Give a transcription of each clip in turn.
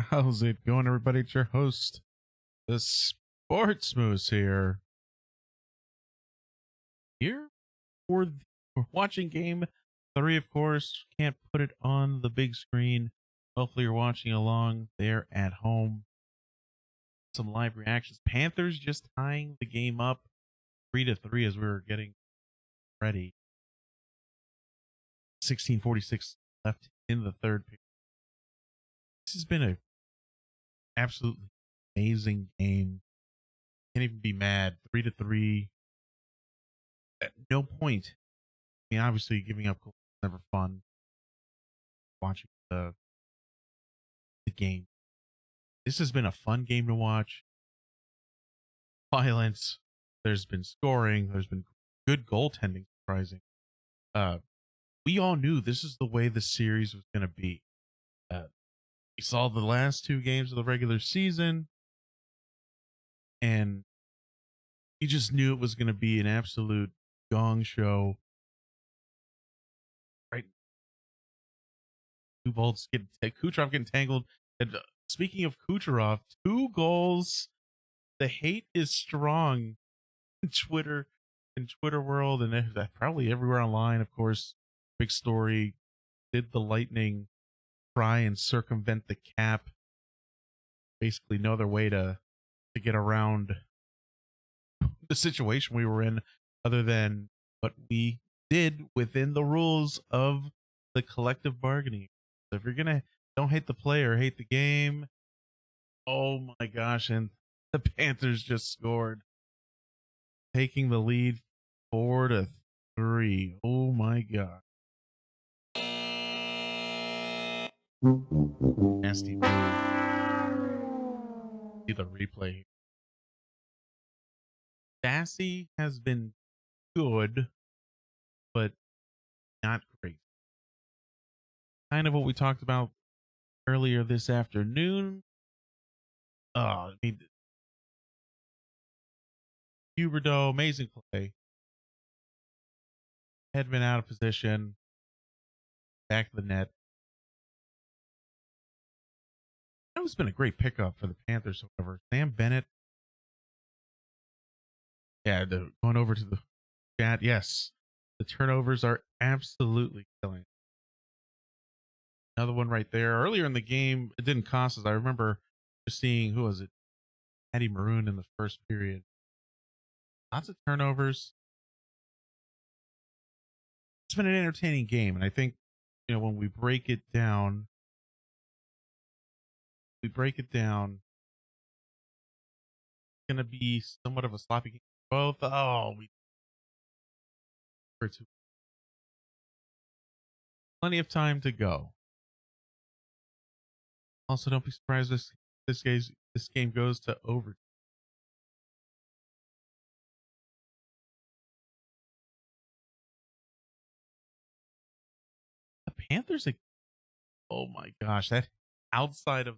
How's it going, everybody? It's your host, the Sports Moose here. We're watching game 3, of course. Can't put it on the big screen. Hopefully you're watching along there at home. Some live reactions. Panthers just tying the game up 3-3 as we were getting ready. 16:46 left in the third period. This has been a absolutely amazing game. Can't even be mad. 3-3. At no point. I mean, obviously, giving up goals is never fun. Watching the game. This has been a fun game to watch. Violence. There's been scoring. There's been good goaltending. Surprising. We all knew this is the way the series was going to be. We saw the last 2 games of the regular season, and you just knew it was going to be an absolute gong show. Right? 2 bolts get Kucherov getting tangled. And speaking of Kucherov, 2 goals. The hate is strong in Twitter world, and probably everywhere online. Of course, big story. Did the Lightning try and circumvent the cap? Basically, no other way to get around the situation we were in, other than what we did within the rules of the collective bargaining. So if you're gonna don't hate the player, hate the game. Oh my gosh! And the Panthers just scored, taking the lead 4-3. Oh my god! Nasty move. See the replay here. Sassy has been good, but not great. Kind of what we talked about earlier this afternoon. I mean, Huberdeau, amazing play. Hedman out of position. Back of the net. It's been a great pickup for the Panthers, however. Sam Bennett Yeah, going over to the chat. Yes, the turnovers are absolutely killing. Another one right there. Earlier in the game, it didn't cost us. I remember just seeing, who was it? Eddie Maroon in the first period. Lots of turnovers. It's been an entertaining game, and I think when we break it down, it's gonna be somewhat of a sloppy game. Both. Oh, we plenty of time to go. Also, don't be surprised this game goes to over. The Panthers. Oh my gosh, that outside of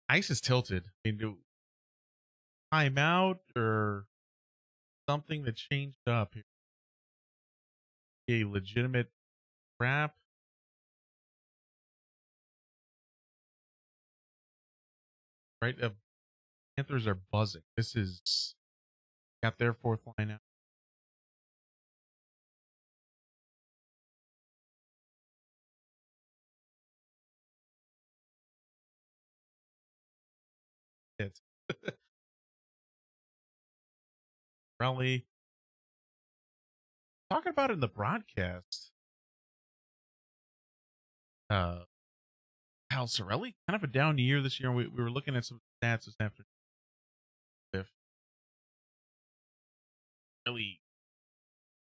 ice is tilted. I mean, timeout or something that changed up here. A legitimate trap, right? Panthers are buzzing. This is got their fourth line out. It's Raleigh talking about it in the broadcast. Hal Sorelli, kind of a down year this year. We were looking at some stats this afternoon. If really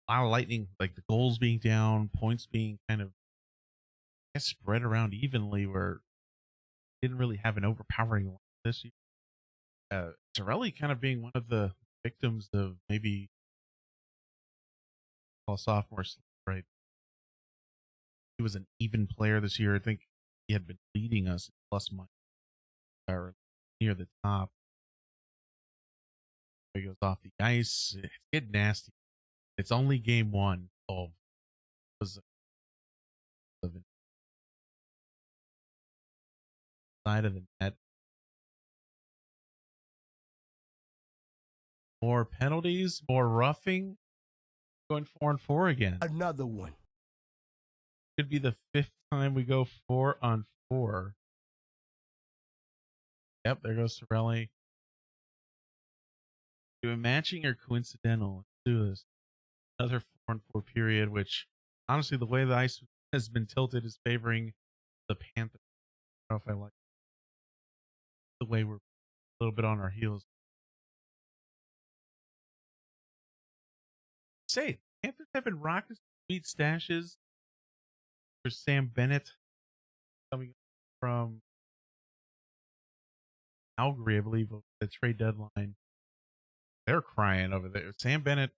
a lot of lightning, like the goals being down, points being kind of, I guess, spread around evenly, where didn't really have an overpowering line this year. Sorelli kind of being one of the victims of maybe all sophomore slump, right? He was an even player this year. I think he had been leading us plus minus or near the top. He goes off the ice. It's getting nasty. It's only game one. Oh, was the side of the net. More penalties, more roughing. Going 4-on-4 again. Another one. Could be the fifth time we go 4-on-4. Yep, there goes Sorelli. Doing matching or coincidental? Let's do this. Another 4-on-4 period, which honestly, the way the ice has been tilted is favoring the Panthers. I don't know if I like the way we're a little bit on our heels. Say, Panthers have been rocking sweet stashes for Sam Bennett coming from Calgary, I believe, of the trade deadline. They're crying over there. Sam Bennett,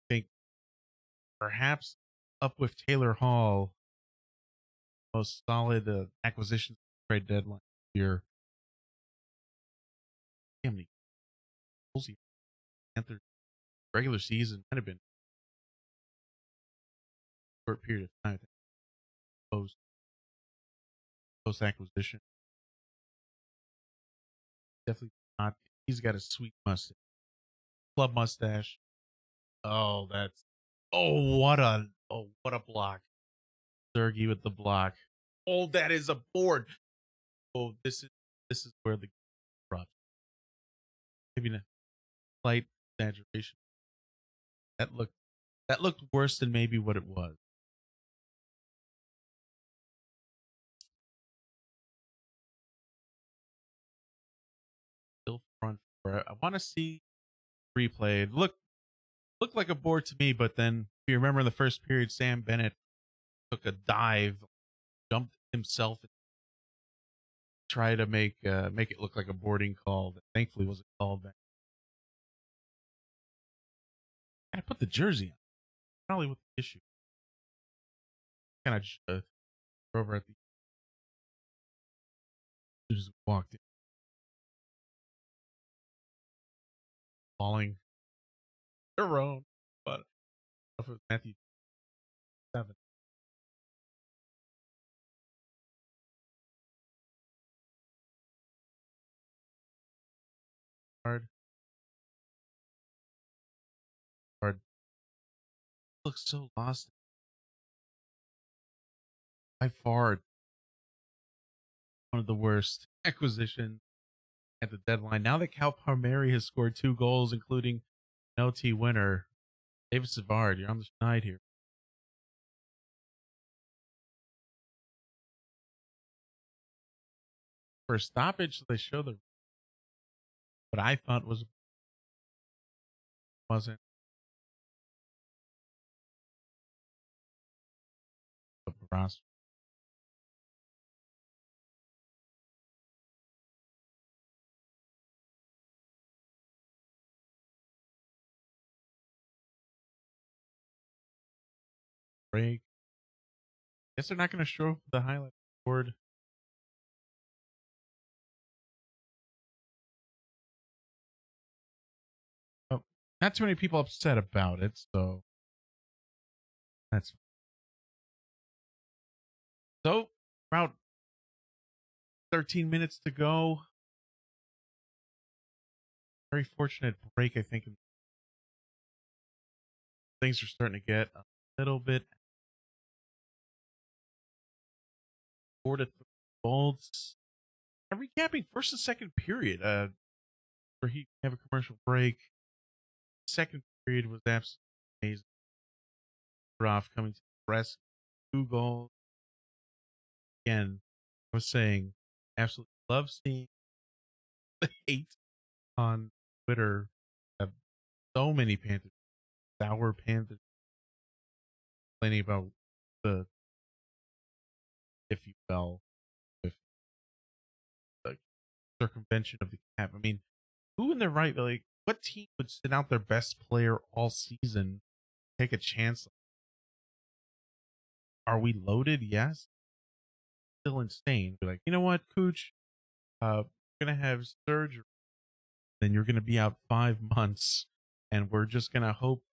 I think, perhaps up with Taylor Hall, most solid acquisition trade deadline here. How many goals he Panthers regular season might have been a short period of time. I think, post acquisition. Definitely not. He's got a sweet mustache, club mustache. Oh, that's what a block. Sergey with the block. Oh, that is a board. Oh, this is where the drops. Maybe a slight exaggeration. That looked worse than maybe what it was. Still front four. I want to see replay. Looked like a board to me, but then if you remember in the first period, Sam Bennett took a dive, jumped himself, and tried to make it look like a boarding call that thankfully wasn't called back. I put the jersey on. Probably with the issue. Kind of just over at the just walked in, falling their own, but off of Matthew 7. Hard. Hard. Looks so lost. By far, one of the worst acquisitions at the deadline. Now that Cal Palmieri has scored 2 goals, including an OT winner, David Savard, you're on the schneid here. For a stoppage, they show the what I thought wasn't a roster break. Guess they're not going to show the highlight board. Oh, not too many people upset about it, so that's so. About 13 minutes to go. Very fortunate break, I think. Things are starting to get a little bit 4-3 Bolts. Recapping first and second period, where he have a commercial break. Second period was absolutely amazing. Roth coming to the rescue, 2 goals. Again, I was saying, absolutely love seeing the hate on Twitter. Have so many Panthers, sour Panthers, complaining about the, if you will, with the circumvention of the cap. I mean, who in their right, like, what team would send out their best player all season, take a chance? Are we loaded? Yes. Still insane. Be like, you know what, Cooch? We're gonna have surgery. Then you're gonna be out 5 months, and we're just gonna hope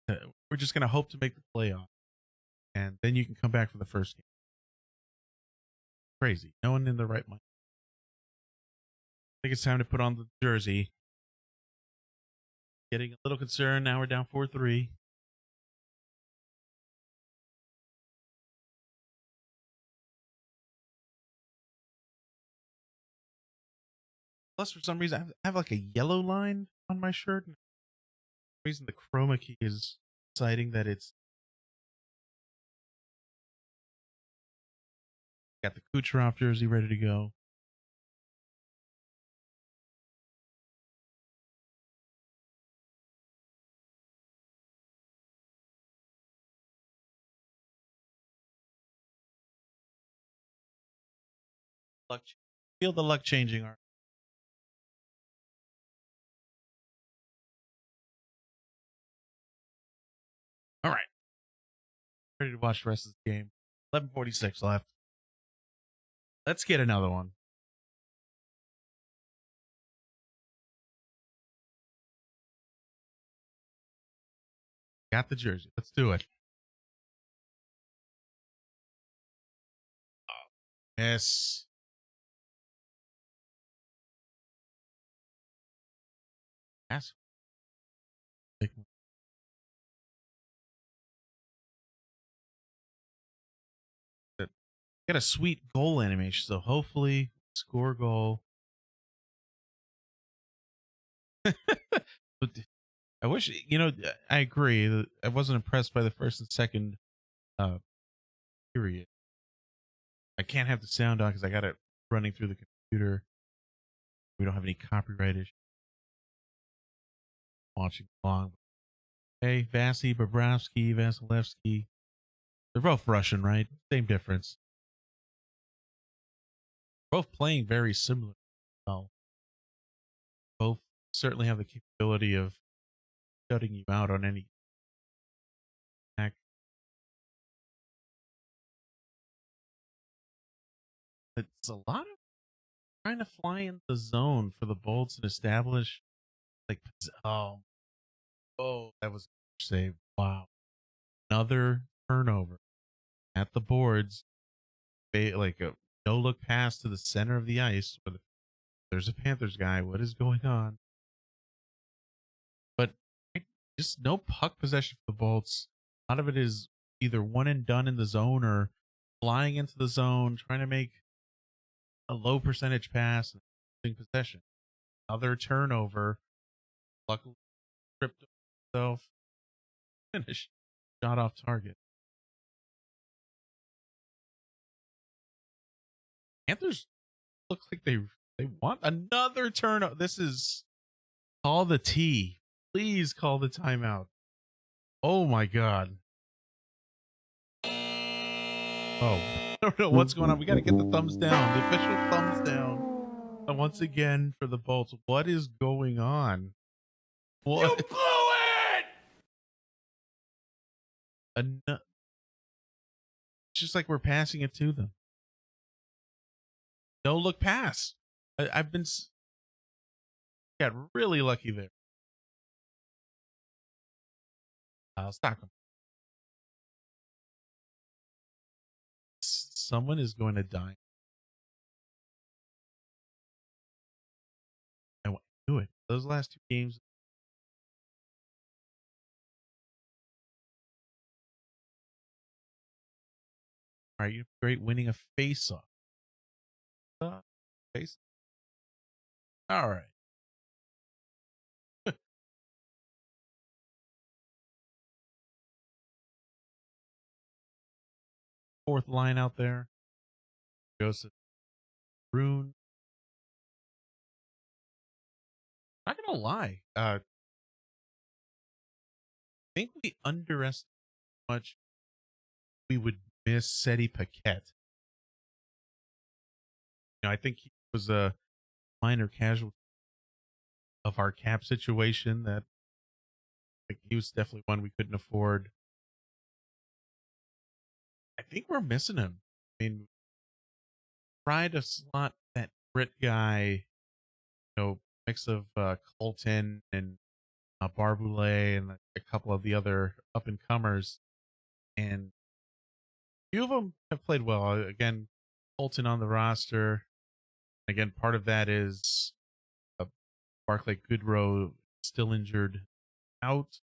to make the playoff, and then you can come back for the first game. Crazy. No one in the right mind. I think it's time to put on the jersey. Getting a little concerned. Now we're down 4-3. Plus, for some reason, I have like a yellow line on my shirt. For some reason, the chroma key is citing that it's got the Kucherov jersey ready to go. Luck, feel the luck changing. All right, ready to watch the rest of the game. 11:46 left. Let's get another one. Got the jersey. Let's do it. Yes. Yes. Got a sweet goal animation, so hopefully score goal. But I wish, I agree. I wasn't impressed by the first and second uh, period. I can't have the sound on because I got it running through the computer. We don't have any copyright issues. Watching along. Hey, Vasi, Bobrovsky, Vasilevsky. They're both Russian, right? Same difference. Both playing very similar. Well, both certainly have the capability of shutting you out on any attack. It's a lot of trying to fly in the zone for the Bolts and establish, like, that was a save. Wow. Another turnover at the boards. Like a no look pass to the center of the ice. There's a Panthers guy. What is going on? But just no puck possession for the Bolts. A lot of it is either one and done in the zone or flying into the zone, trying to make a low percentage pass and losing possession. Other turnover. Luckily, tripped himself. Finish. Shot off target. Panthers look like they want another turnover. This is call the T. Please call the timeout. Oh my god. Oh, I don't know what's going on. We got to get the thumbs down, the official thumbs down. And once again for the Bolts. What is going on? What? You blew it! It's just like we're passing it to them. No look pass. I've been got really lucky there. Stockholm. Someone is going to die. I want to do it. Those last two games. All right, you're great winning a face-off. Face. All right. Fourth line out there. Joseph Brune. Not gonna lie. I think we underestimated how much we would miss Seti Paquette. I think he was a minor casualty of our cap situation. That he was definitely one we couldn't afford. I think we're missing him. I mean, try to slot that Brit guy, mix of Colton and Barboulet and a couple of the other up and comers, and a few of them have played well. Again, Colton on the roster. Again, part of that is Barclay Goodrow still injured, out.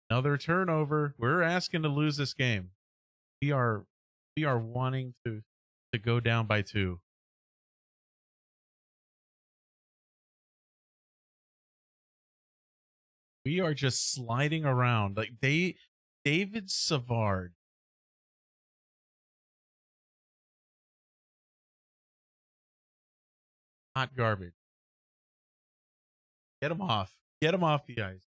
Another turnover. We're asking to lose this game. We are wanting to go down by 2. We are just sliding around like David Savard. Hot garbage. Get him off. Get him off the ice.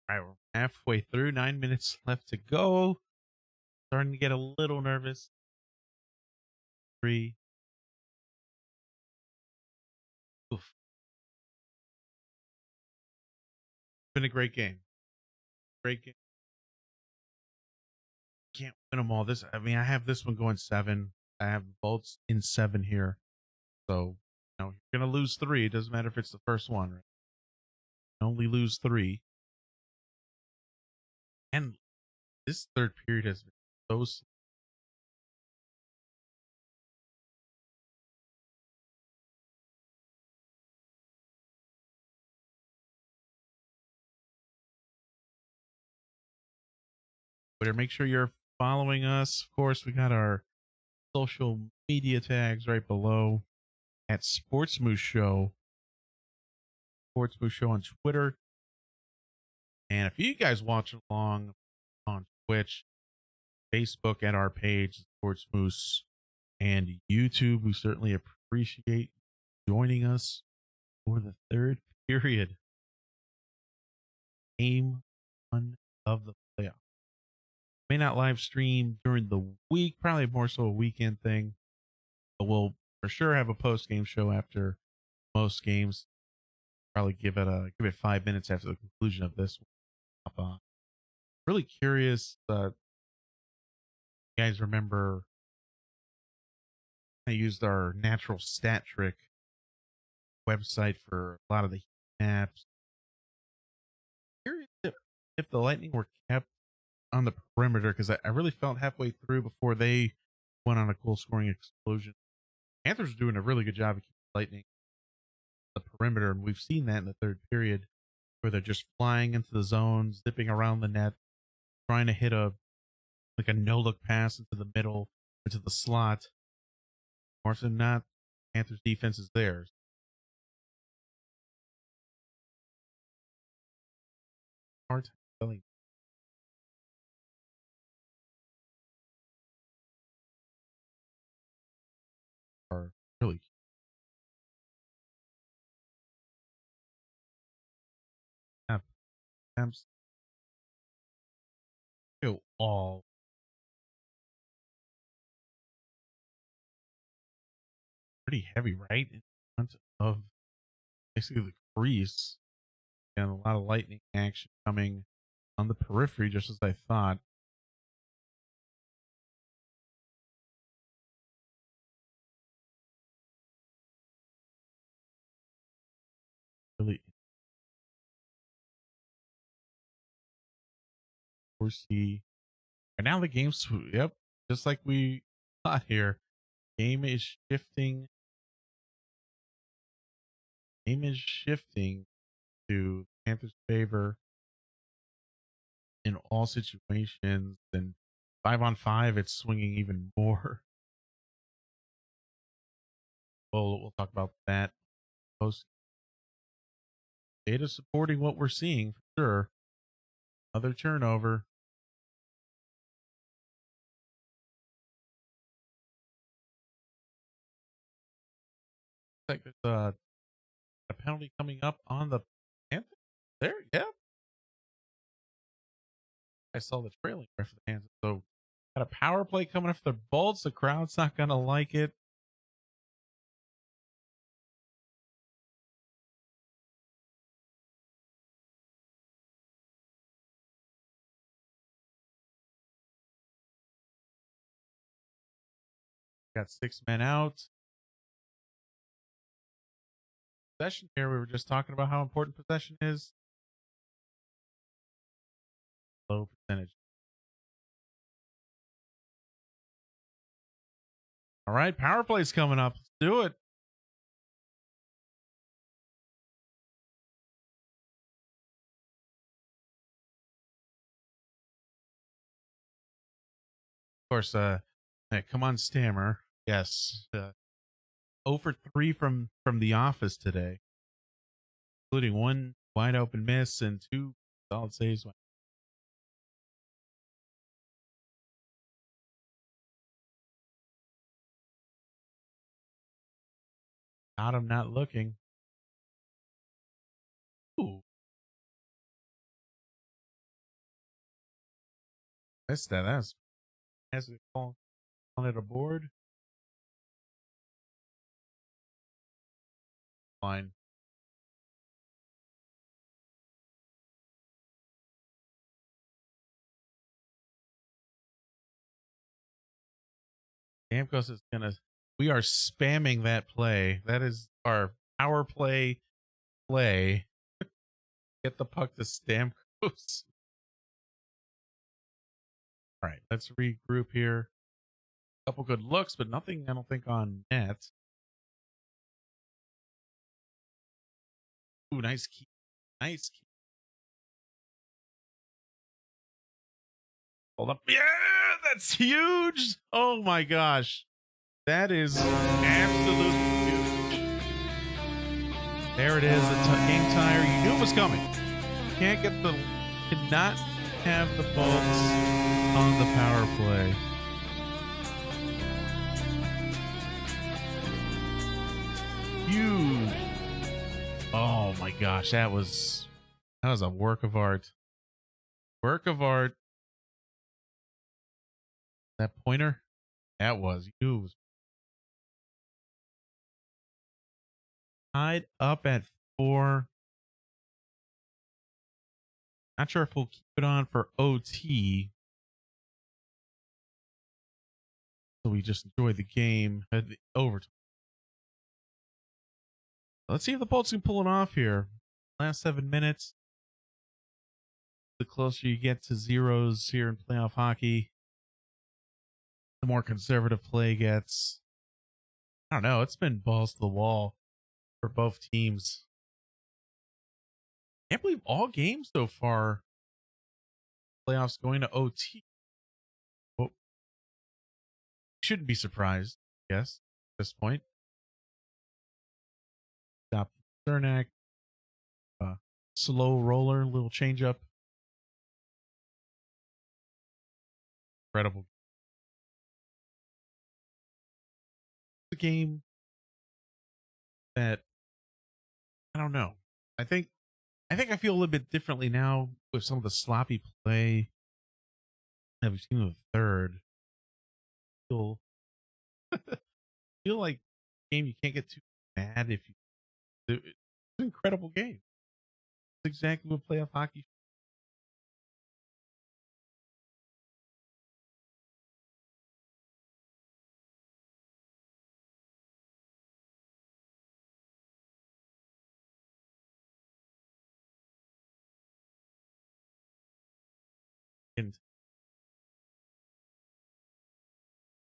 All right, we're halfway through. 9 minutes left to go. Starting to get a little nervous. 3. Oof. Been a great game. Great game. Can't win them all. I have this one going 7. I have Bolts in 7 here. So, you're going to lose 3. It doesn't matter if it's the first one. Right? You only lose 3. And this third period has been so slow. Better make sure you're following us. Of course, we got our social media tags right below at Sportsmoose Show. Sportsmoose Show on Twitter. And if you guys watch along on Twitch, Facebook, at our page, Sportsmoose, and YouTube, we certainly appreciate joining us for the third period. Game 1 of the playoff. May not live stream during the week, probably more so a weekend thing, but we'll for sure have a post game show after most games. Probably give it 5 minutes after the conclusion of this one. Really curious. You guys remember I used our natural stat trick website for a lot of the apps. Curious if the Lightning were kept on the perimeter because I really felt halfway through before they went on a goal scoring explosion. Panthers are doing a really good job of keeping Lightning on the perimeter, and we've seen that in the third period where they're just flying into the zone, zipping around the net, trying to hit a no look pass into the middle, into the slot. More often than not, Panthers defense is theirs. Hard time telling are really have attempts go all pretty heavy right in front of basically the crease, and a lot of lightning action coming on the periphery, just as I thought. Really foresee. And now the game's, yep, just like we thought here. Game is shifting. Game is shifting to Panthers' favor in all situations. And 5-on-5, it's swinging even more. We'll talk about that post. Data supporting what we're seeing for sure. Another turnover. Like there's a penalty coming up on the Panthers. There, yeah. I saw the trailing there for the Panthers. So got a power play coming up for the Bolts. The crowd's not gonna like it. Got 6 men out. Possession here. We were just talking about how important possession is. Low percentage. All right, power play's coming up. Let's do it. Of course, hey, come on, Stammer. Yes. 0 for 3 from the office today, including 1 wide open miss and 2 solid saves. Got him not looking. Ooh. Missed that. That's as we call on it aboard. Fine. Stamkos is gonna. We are spamming that play. That is our power play. Get the puck to Stamkos. All right, let's regroup here. Couple good looks, but nothing I don't think on net. Ooh, nice key. Nice key. Hold up. Yeah, that's huge. Oh my gosh. That is absolutely huge. There it is, the game tire. You knew it was coming. Cannot have the Bolts on the power play. Huge. Oh my gosh, that was a work of art. Work of art. That pointer, that was you. Tied up at 4. Not sure if we'll keep it on for OT. So we just enjoy the game at the overtime. Let's see if the Bolts can pull it off here. Last 7 minutes. the closer you get to zeros here in playoff hockey, the more conservative play gets. I don't know. It's been balls to the wall for both teams. Can't believe all games so far. Playoffs going to OT. Well, shouldn't be surprised, I guess, at this point. Stop Cernak. Slow roller, little change up. Incredible. The game that I don't know. I think I feel a little bit differently now with some of the sloppy play that we've seen in the third. Feel feel like a game you can't get too mad if you. It's an incredible game. It's exactly what playoff hockey. And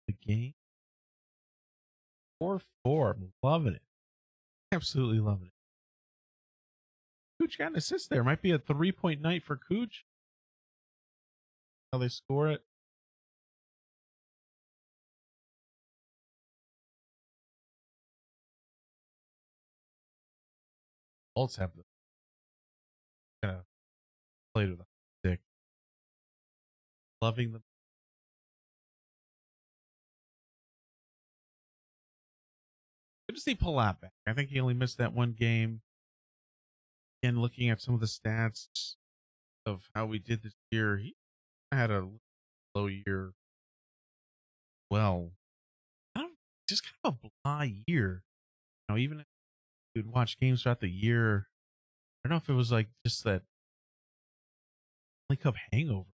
the game 4-4. I'm loving it. Absolutely loving it. Cooch got an assist there. Might be a 3-point night for Cooch. How they score it. Bolts have the kind of played with a stick. Loving them. Good to see Palat back. I think he only missed that one game. And looking at some of the stats of how we did this year, he had a low year. Well, I don't just kind of a blah year. You know, even if you'd watch games throughout the year, I don't know if it was like just that Stanley Cup hangover.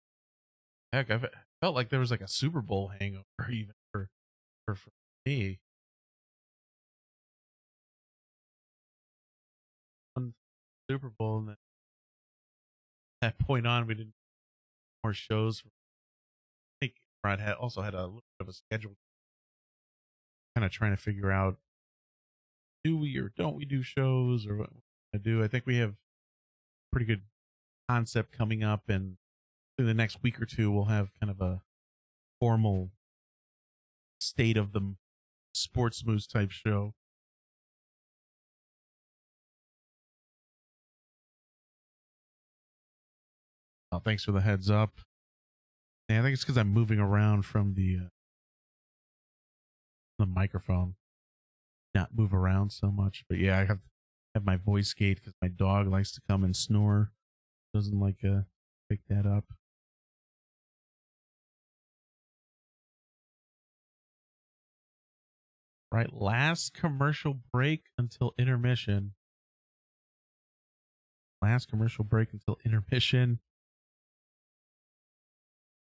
Heck, I felt like there was like a Super Bowl hangover even for me. One Super Bowl, and then at that point on, we didn't more shows. I think Brad also had a little bit of a schedule, kind of trying to figure out do we or don't we do shows or what I do. I think we have pretty good concept coming up, and in the next week or two, we'll have kind of a formal state of the sports moves type show. Oh, thanks for the heads up. Yeah, I think it's because I'm moving around from the microphone, not move around so much. But yeah, I have my voice gate because my dog likes to come and snore. Doesn't like pick that up. Right, last commercial break until intermission. Last commercial break until intermission.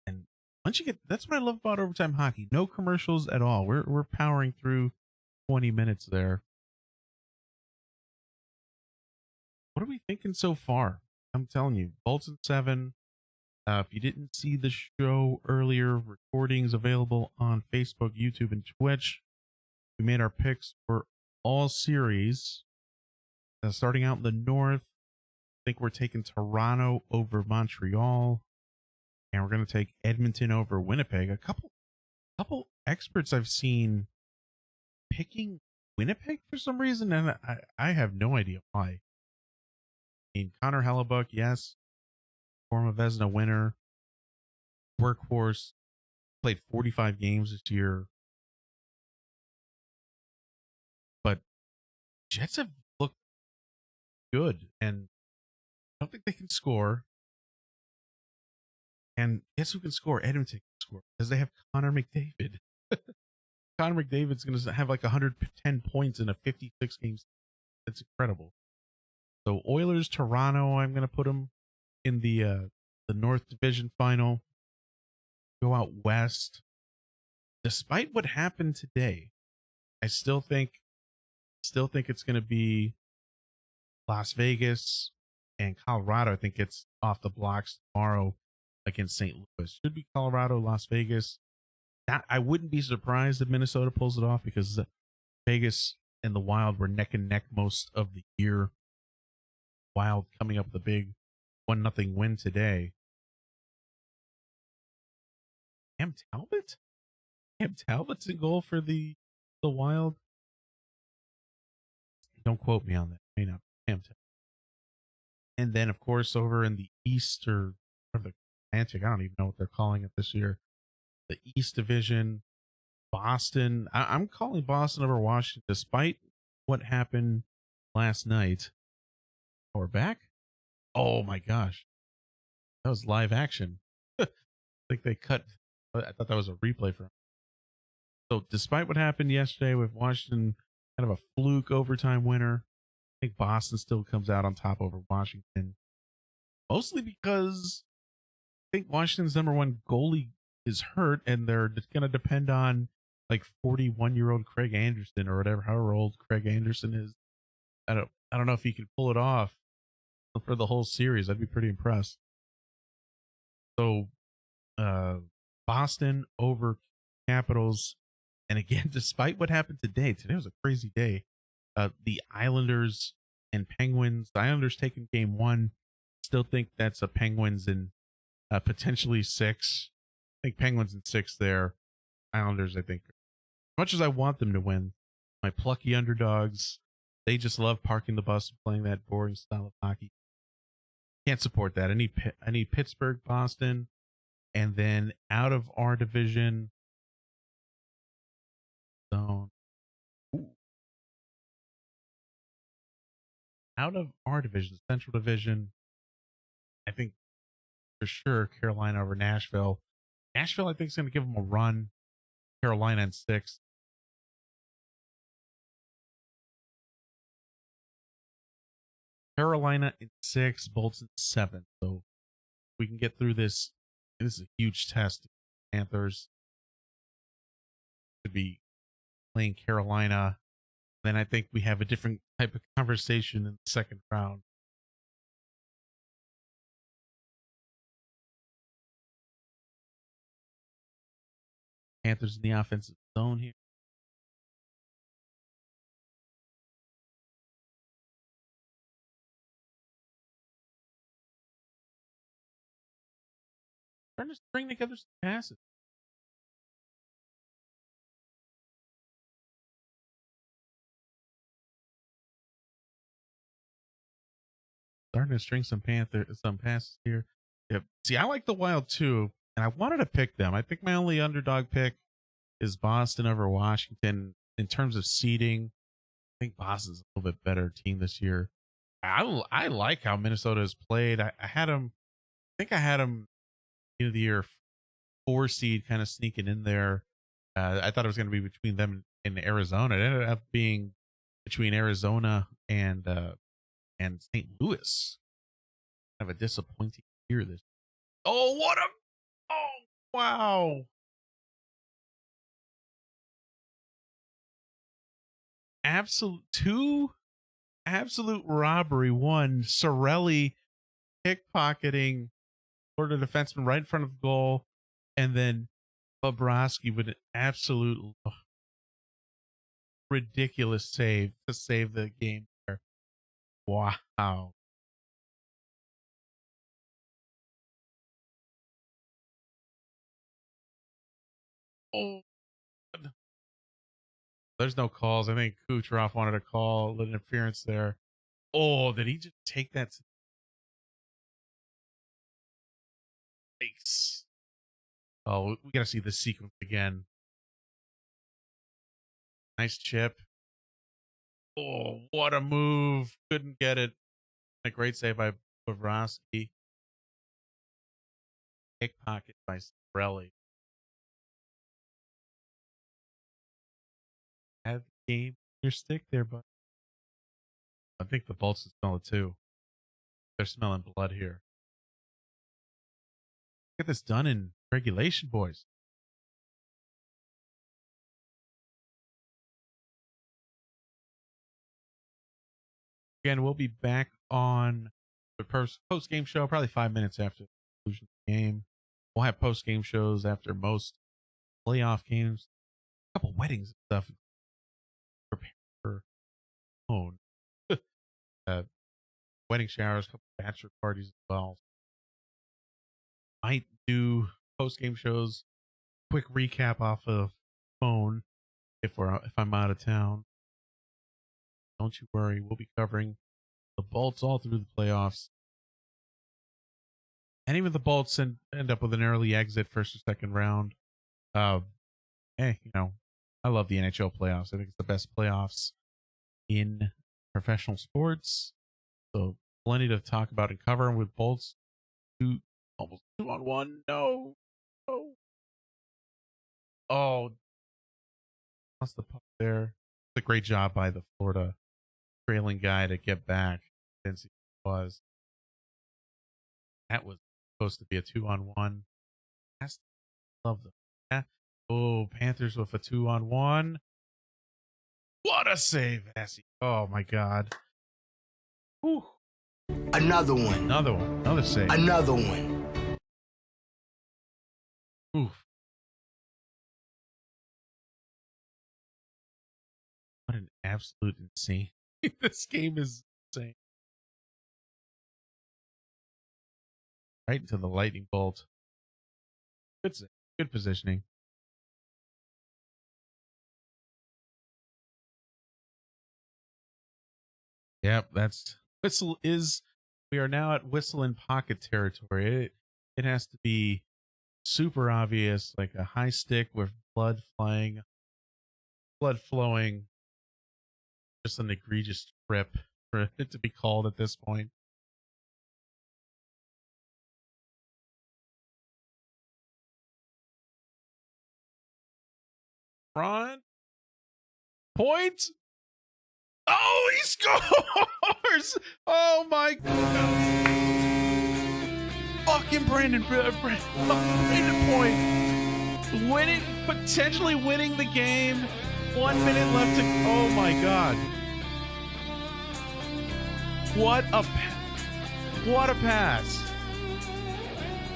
And once you get, that's what I love about overtime hockey. No commercials at all. We're powering through 20 minutes there. What are we thinking so far? I'm telling you, Bolts in 7. If you didn't see the show earlier, recordings available on Facebook, YouTube, and Twitch. We made our picks for all series. Starting out in the North, I think we're taking Toronto over Montreal, and we're going to take Edmonton over Winnipeg. A couple experts I've seen picking Winnipeg for some reason, and I have no idea why. I mean, Connor Hellebuck, yes, former Vezina winner, workhorse, played 45 games this year, but Jets have looked good, and I don't think they can score. And guess who can score? Edmonton can score because they have Connor McDavid. Connor McDavid's going to have like 110 points in a 56 games. That's incredible. So Oilers, Toronto, I'm going to put them in the North Division final. Go out west. Despite what happened today, I still think it's going to be Las Vegas and Colorado. I think it's off the blocks tomorrow against St. Louis. Should be Colorado, Las Vegas. I wouldn't be surprised if Minnesota pulls it off because Vegas and the Wild were neck and neck most of the year. Wild coming up with a big 1-0 win today. Cam Talbot? Cam Talbot's in goal for the Wild. Don't quote me on that. May not be Cam Talbot. And then, of course, over in the East or the Atlantic, I don't even know what they're calling it this year. The East Division, Boston. I'm calling Boston over Washington, despite what happened last night. Oh, we're back? Oh my gosh. That was live action. I think they cut. I thought that was a replay for him. So, despite what happened yesterday with Washington, kind of a fluke overtime winner, I think Boston still comes out on top over Washington. Mostly because I think Washington's number one goalie is hurt, and they're going to depend on like 41-year-old Craig Anderson or whatever, however old Craig Anderson is. I don't know if he can pull it off for the whole series. I'd be pretty impressed. So, Boston over Capitals, and again, despite what happened today was a crazy day. The Islanders and Penguins. The Islanders taking game one. Still think that's a Penguins in potentially 6. I think Penguins in 6 there. Islanders, I think. As much as I want them to win, my plucky underdogs, they just love parking the bus and playing that boring style of hockey. Can't support that. I need Pittsburgh, Boston, and then out of our division. So, out of our division, Central Division, I think for sure Carolina over Nashville. Nashville, I think, is going to give them a run. Carolina in 6. Carolina in 6, Bolts in 7. So we can get through this. This is a huge test. Panthers could be playing Carolina. Then I think we have a different type of conversation in the second round. Panthers in the offensive zone here. Trying to string together some passes. Starting to string some passes here. Yep. See, I like the Wild too, and I wanted to pick them. I think my only underdog pick is Boston over Washington in terms of seeding. I think Boston's a little bit better team this year. I like how Minnesota has played. I had them. I think I had them end of the year 4 seed, kind of sneaking in there. I thought it was going to be between them and Arizona. It ended up being between Arizona and St. Louis. Kind of a disappointing year this. Oh, what a! Oh, wow! Absolute robbery. One, Sorelli pickpocketing Florida defenseman right in front of the goal, and then Bobrovsky with an absolute ridiculous save to save the game there. Wow. Oh, there's no calls. I think Kucherov wanted a call, interference there. Oh, did he just take that? Face. Oh, we got to see this sequence again. Nice chip. Oh, what a move. Couldn't get it. A great save by Bobrovsky. Pickpocket by Sorelli. Have the game your stick there, but I think the Bolts smell it too. They're smelling blood here. Get this done in regulation, boys. Again, we'll be back on the post game show probably 5 minutes after the conclusion of the game. We'll have post game shows after most playoff games. A couple weddings and stuff. Prepare for own uh, wedding showers, a couple bachelor parties as well. Might do post game shows. Quick recap off of phone if I'm out of town. Don't you worry, we'll be covering the Bolts all through the playoffs. And even the Bolts end up with an early exit, first or second round. Hey, I love the NHL playoffs. I think it's the best playoffs in professional sports. So plenty to talk about and cover with Bolts. Almost 2-on-1. No. Oh, lost the puck there. It's a great job by the Florida trailing guy to get back. Didn't see who it was. That was supposed to be a 2-on-1. Love them. Yeah. Oh, Panthers with a 2-on-1. What a save, Assy. Oh my God. Whew. Another one. Another save. Another one. Oof. What an absolute insane. This game is insane. Right into the lightning bolt. Good positioning. Yep, that's whistle is. We are now at whistle in pocket territory. It has to be super obvious, like a high stick with blood flowing, just an egregious trip for it to be called at this point. Front point. Oh, he scores! Oh my God! Fucking Brandon Point, potentially winning the game. 1 minute left to. Oh my God! What a pass!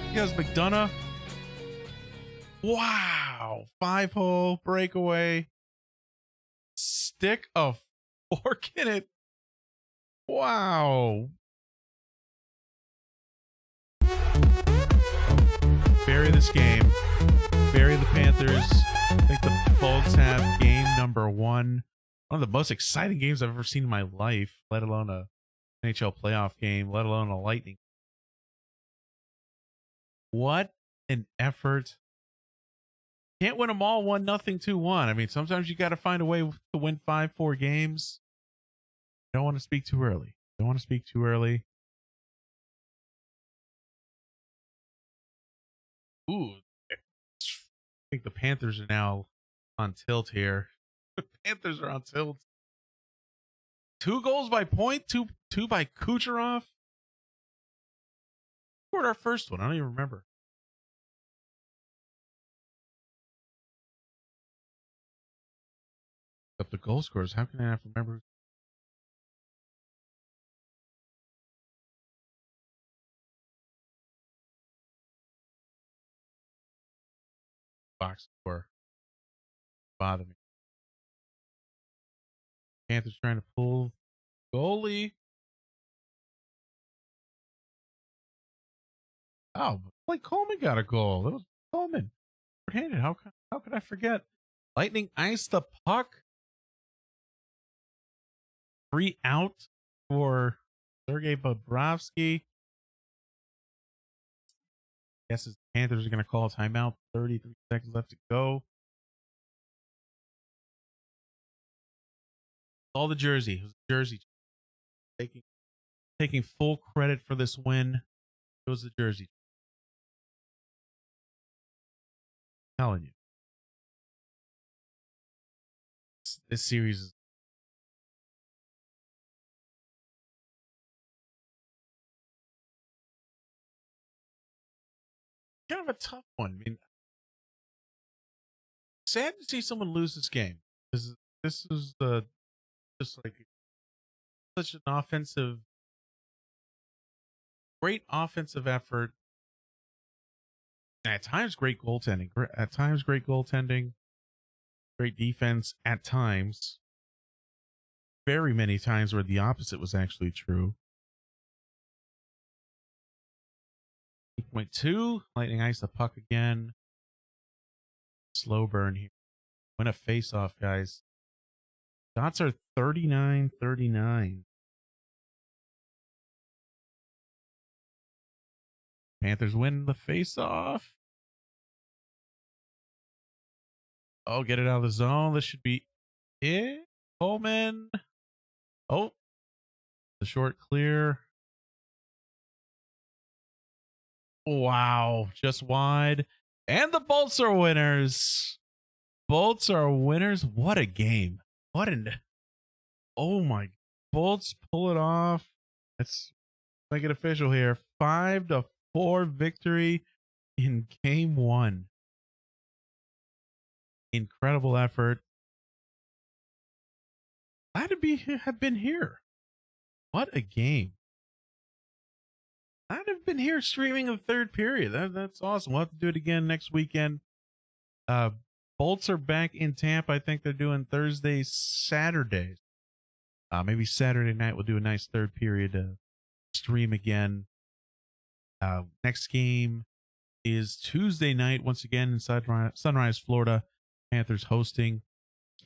Because McDonough. Wow! 5-hole breakaway. Stick a fork in it. Wow. Bury this game. Bury the Panthers. I think the Bolts have game number 1. One of the most exciting games I've ever seen in my life, let alone a NHL playoff game, let alone a Lightning. What an effort. Can't win them all 1-0, 2-1. I mean, sometimes you got to find a way to win 5-4 games. Don't want to speak too early. Ooh, I think the Panthers are now on tilt here. The Panthers are on tilt. 2 goals by Point, two by Kucherov. Who scored our first one? I don't even remember. Up the goal scorers. How can I not remember? Box score. Bother me. Panthers trying to pull goalie. Oh, Blake Coleman got a goal. That was Coleman. Short-handed. How could I forget? Lightning iced the puck. 3 out for Sergei Bobrovsky. Guess the Panthers are going to call a timeout. 33 seconds left to go. All the jersey. It was jersey. Taking full credit for this win. It was the jersey. I'm telling you. This series is kind of a tough one. I mean, sad to see someone lose this game. This is just like such an offensive Great offensive effort. At times, great goaltending. At times, great goaltending. Great defense. At times, very many times where the opposite was actually true. 8.2. Lightning ice the puck again. Slow burn here. Win a face-off, guys. Shots are 39-39. Panthers win the face-off. Oh, get it out of the zone. This should be it. Coleman. Oh, the short clear. Wow, just wide. And the Bolts are winners. Bolts are winners. What a game. Oh my. Bolts pull it off. Let's make it official here. 5-4 victory in game 1. Incredible effort. Glad to have been here. What a game. I'd have been here streaming the third period. That's awesome. We'll have to do it again next weekend. Bolts are back in Tampa. I think they're doing Thursdays, Saturdays. Maybe Saturday night we'll do a nice third period stream again. Next game is Tuesday night, once again in Sunrise, Florida. Panthers hosting.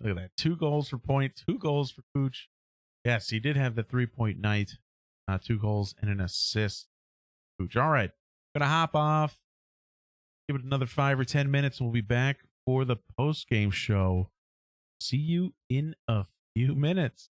Look at that. 2 goals for Point, 2 goals for Cooch. Yes, he did have the 3-point night. 2 goals and an assist. Cooch. All right. Gonna hop off. Give it another 5 or 10 minutes. We'll be back for the post-game show. See you in a few minutes.